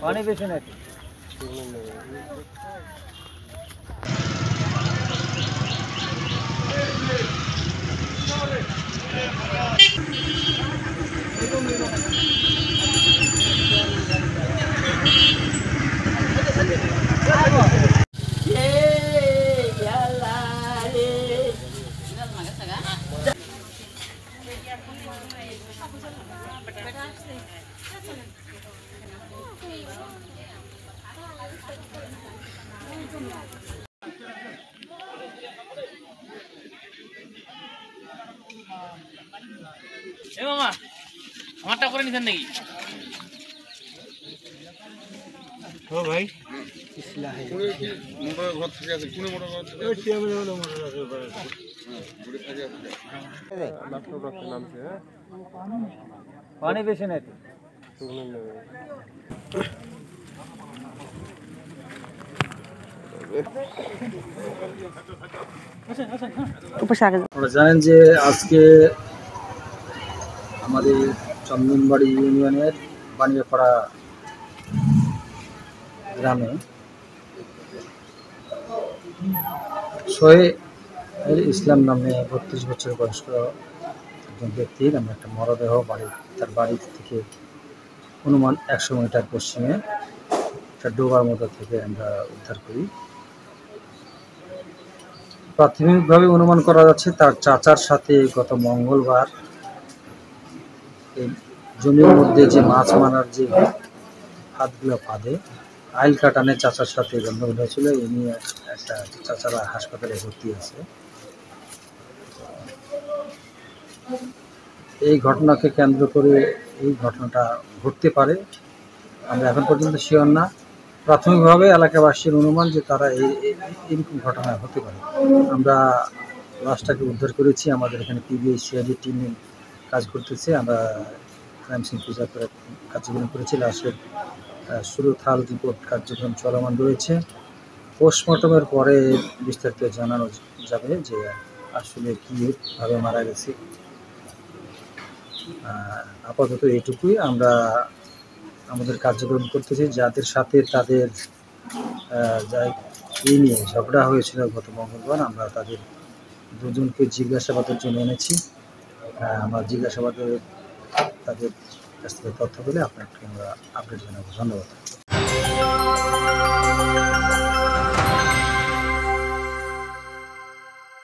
पानी बेचे नाকি এ মামা আমারটা করে নিছেন নাকি? ও ভাই ইসলা है মোটর ঘর থেকে আছে কোন মোটর ঘর থেকে ওই টিএমএল হলো মোটর আছে উপরে ঘুরে থাকে আছে মাত্র কত নামছে पानी बेचे नाকি আপনারা জানেন যে আজকে আমাদের চন্দনবাড়ি ইউনিয়নের বানিয়াপাড়া গ্রামে সোহেল ইসলাম নামে ৩২ বছর বয়স্ক একজন ব্যক্তির আমরা একটা মরদেহ তার বাড়ি থেকে অনুমান ১০০ মিটার পশ্চিমে একটা ডোবার মধ্যে থেকে আমরা উদ্ধার করি। প্রাথমিকভাবে অনুমান করা যাচ্ছে তার চাচার সাথে গত মঙ্গলবার এই জমির মধ্যে যে মাছ মারার যে হাতগুলো ফাঁদে আইল কাটানে চাচার সাথে গন্ডগোল হয়েছিল। এই নিয়ে একটা চাচারা হাসপাতালে ভর্তি আছে। এই ঘটনাকে কেন্দ্র করে এই ঘটনাটা ঘটতে পারে আমরা এখন পর্যন্ত শিওর না। প্রাথমিকভাবে এলাকাবাসীর অনুমান যে তারা এরকম ঘটনা হতে পারে। আমরা লাশটাকে উদ্ধার করেছি। আমাদের এখানে পিবিআই সিআইডি টিম কাজ করতেছে। আমরা ক্রাইম সিন পূজা করে কার্যক্রম করেছি। লাশের সুরথাল রিপোর্ট কার্যক্রম চলমান রয়েছে। পোস্টমর্টমের পরে বিস্তারিত জানানো যাবে যে আসলে কীভাবে মারা গেছে। আপাতত এইটুকুই। আমরা আমাদের কার্যক্রম করতেছি। যাদের সাথে তাদের এই নিয়ে ঝগড়া হয়েছিল গত মঙ্গলবার, আমরা তাদের দুজনকে জিজ্ঞাসাবাদের জন্য এনেছি। আমরা জিজ্ঞাসাবাদের তাদের কাছ থেকে তথ্য পেলে আপনাকে আমরা আপডেট জানাবো। ধন্যবাদ।